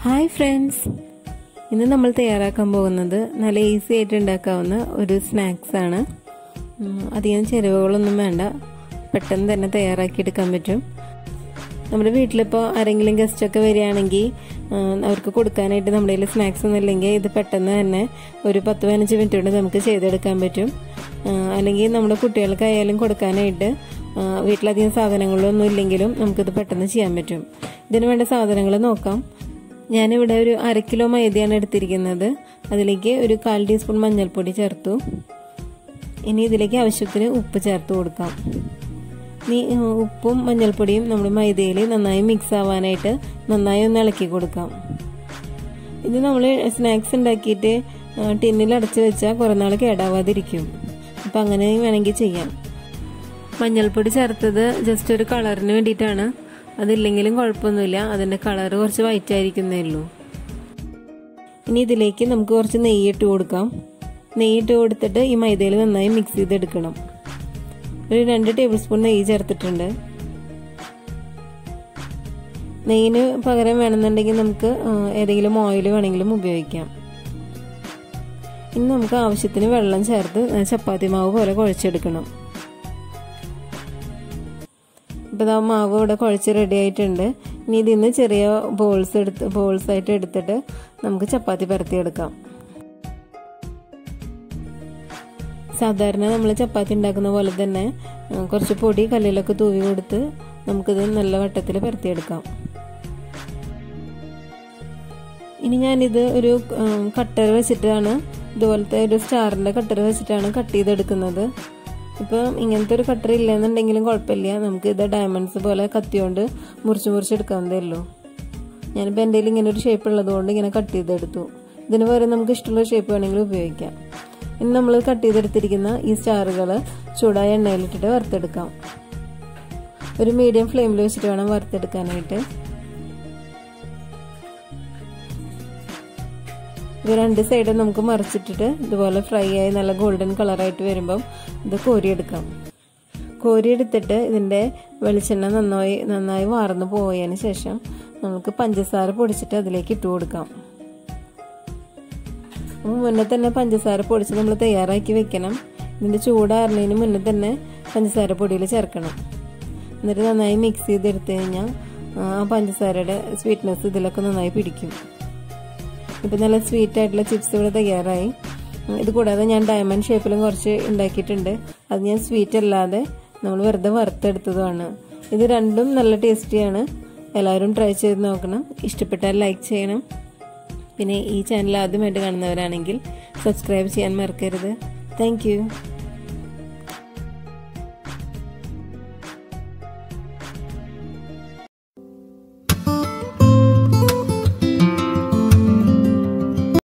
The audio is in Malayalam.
ഹായ് ഫ്രണ്ട്സ്, ഇന്ന് നമ്മൾ തയ്യാറാക്കാൻ പോകുന്നത് നല്ല ഈസി ആയിട്ട് ഉണ്ടാക്കാവുന്ന ഒരു സ്നാക്സ് ആണ്. അധികം ചേരുവകളൊന്നും വേണ്ട, പെട്ടെന്ന് തന്നെ തയ്യാറാക്കിയെടുക്കാൻ പറ്റും. നമ്മുടെ വീട്ടിലിപ്പോൾ ആരെങ്കിലും ഗസ്റ്റൊക്കെ വരികയാണെങ്കിൽ അവർക്ക് കൊടുക്കാനായിട്ട് നമ്മുടെ കയ്യിൽ സ്നാക്സ് ഒന്നും ഇല്ലെങ്കിൽ ഇത് പെട്ടെന്ന് തന്നെ ഒരു 10-15 മിനിറ്റ് കൊണ്ട് നമുക്ക് ചെയ്തെടുക്കാൻ പറ്റും. അല്ലെങ്കിൽ നമ്മുടെ കുട്ടികൾക്കായാലും കൊടുക്കാനായിട്ട് വീട്ടിലധികം സാധനങ്ങളൊന്നും ഇല്ലെങ്കിലും നമുക്കിത് പെട്ടെന്ന് ചെയ്യാൻ പറ്റും. ഇതിന് വേണ്ട സാധനങ്ങൾ നോക്കാം. ഞാനിവിടെ ഒരു 1/2 കിലോ മൈദയാണ് എടുത്തിരിക്കുന്നത്. അതിലേക്ക് ഒരു 1/4 ടീസ്പൂൺ മഞ്ഞൾപ്പൊടി ചേർത്തു. ഇനി ഇതിലേക്ക് ആവശ്യത്തിന് ഉപ്പ് ചേർത്ത് കൊടുക്കാം. ഇനി ഉപ്പും മഞ്ഞൾപ്പൊടിയും നമ്മുടെ മൈദയിൽ നന്നായി മിക്സ് ആവാനായിട്ട് നന്നായി ഒന്ന് ഇളക്കി കൊടുക്കാം. ഇത് നമ്മൾ സ്നാക്സ് ഉണ്ടാക്കിയിട്ട് ടിന്നിൽ അടച്ചു വെച്ചാൽ കുറേ നാൾ കേടാവാതിരിക്കും. അപ്പം അങ്ങനെ വേണമെങ്കിൽ ചെയ്യാം. മഞ്ഞൾപ്പൊടി ചേർത്തത് ജസ്റ്റ് ഒരു കളറിന് വേണ്ടിയിട്ടാണ്. അതില്ലെങ്കിലും കുഴപ്പമൊന്നുമില്ല, അതിൻ്റെ കളർ കുറച്ച് വൈറ്റ് ആയിരിക്കുന്നേ ഉള്ളൂ. ഇനി ഇതിലേക്ക് നമുക്ക് കുറച്ച് നെയ്യിട്ട് കൊടുക്കാം. നെയ്യിട്ട് കൊടുത്തിട്ട് ഈ മൈദയിൽ നന്നായി മിക്സ് ചെയ്തെടുക്കണം. ഒരു 2 ടേബിൾ സ്പൂൺ നെയ്യ് ചേർത്തിട്ടുണ്ട്. നെയ്യിന് പകരം വേണമെന്നുണ്ടെങ്കിൽ നമുക്ക് ഏതെങ്കിലും ഓയിൽ വേണമെങ്കിലും ഉപയോഗിക്കാം. ഇനി നമുക്ക് ആവശ്യത്തിന് വെള്ളം ചേർത്ത് ചപ്പാത്തി മാവ് പോലെ കുഴച്ചെടുക്കണം. ഇപ്പോൾ ആ മാവ് ഇവിടെ കുഴച്ച് റെഡി ആയിട്ടുണ്ട്. ഇനി ഇതിൽ നിന്ന് ചെറിയ ബോൾസ് ആയിട്ട് എടുത്തിട്ട് നമുക്ക് ചപ്പാത്തി പരത്തിയെടുക്കാം. സാധാരണ നമ്മൾ ചപ്പാത്തി ഉണ്ടാക്കുന്ന പോലെ തന്നെ കുറച്ച് പൊടി കല്ലിലൊക്കെ തൂവി കൊടുത്ത് നമുക്കിത് നല്ല വട്ടത്തിൽ പരത്തിയെടുക്കാം. ഇനി ഞാനിത് ഒരു കട്ടർ വെച്ചിട്ടാണ്, ഇതുപോലത്തെ ഒരു സ്റ്റാറിൻ്റെ കട്ടർ വെച്ചിട്ടാണ് കട്ട് ചെയ്തെടുക്കുന്നത്. ഇപ്പം ഇങ്ങനത്തെ ഒരു കട്ടർ ഇല്ലെന്നുണ്ടെങ്കിലും കുഴപ്പമില്ല, നമുക്ക് ഇത് ഡയമണ്ട്സ് പോലെ കത്തിയോണ്ട് മുറിച്ചെടുക്കാവുന്നതേ ഉള്ളൂ. ഞാനിപ്പോൾ എൻ്റെ കയ്യിൽ ഇങ്ങനെ ഒരു ഷേപ്പ് ഉള്ളതുകൊണ്ട് ഇങ്ങനെ കട്ട് ചെയ്തെടുത്തു. ഇതിന് പകരം നമുക്ക് ഇഷ്ടമുള്ള ഷേപ്പ് വേണമെങ്കിൽ ഉപയോഗിക്കാം. ഇനി നമ്മൾ കട്ട് ചെയ്തെടുത്തിരിക്കുന്ന ഈ സ്റ്റാറുകൾ ചൂടായ എണ്ണയിലിട്ടിട്ട് വറുത്തെടുക്കാം. ഒരു മീഡിയം ഫ്ലെയിമിൽ വെച്ചിട്ട് വേണം വറുത്തെടുക്കാനായിട്ട്. ഇത് 2 സൈഡും നമുക്ക് മറിച്ചിട്ടിട്ട് ഇതുപോലെ ഫ്രൈ ആയി നല്ല ഗോൾഡൻ കളറായിട്ട് വരുമ്പം ഇത് കോരിയെടുക്കാം. കോരിയെടുത്തിട്ട് ഇതിൻ്റെ വെളിച്ചെണ്ണ നന്നായി വാർന്നു പോയതിന് ശേഷം നമുക്ക് പഞ്ചസാര പൊടിച്ചിട്ട് അതിലേക്ക് ഇട്ട് കൊടുക്കാം. മുന്നേ തന്നെ പഞ്ചസാര പൊടിച്ച് നമ്മൾ തയ്യാറാക്കി വെക്കണം. ഇതിൻ്റെ ചൂടാറുന്നതിന് മുന്നേ തന്നെ പഞ്ചസാര പൊടിയിൽ ചേർക്കണം. എന്നിട്ട് നന്നായി മിക്സ് ചെയ്തെടുത്ത് കഴിഞ്ഞാൽ ആ പഞ്ചസാരയുടെ സ്വീറ്റ്നെസ് ഇതിലൊക്കെ നന്നായി പിടിക്കും. ഇപ്പം നല്ല സ്വീറ്റ് ആയിട്ടുള്ള ചിപ്സ് ഇവിടെ തയ്യാറായി. ഇത് കൂടാതെ ഞാൻ ഡയമണ്ട് ഷേപ്പിലും കുറച്ച് ഉണ്ടാക്കിയിട്ടുണ്ട്. അത് ഞാൻ സ്വീറ്റ് അല്ലാതെ നമ്മൾ വെറുതെ വറുത്തെടുത്തതുമാണ്. ഇത് രണ്ടും നല്ല ടേസ്റ്റിയാണ്. എല്ലാവരും ട്രൈ ചെയ്ത് നോക്കണം. ഇഷ്ടപ്പെട്ടാൽ ലൈക്ക് ചെയ്യണം. പിന്നെ ഈ ചാനൽ ആദ്യമായിട്ട് കാണുന്നവരാണെങ്കിൽ സബ്സ്ക്രൈബ് ചെയ്യാൻ മറക്കരുത്. Thank you.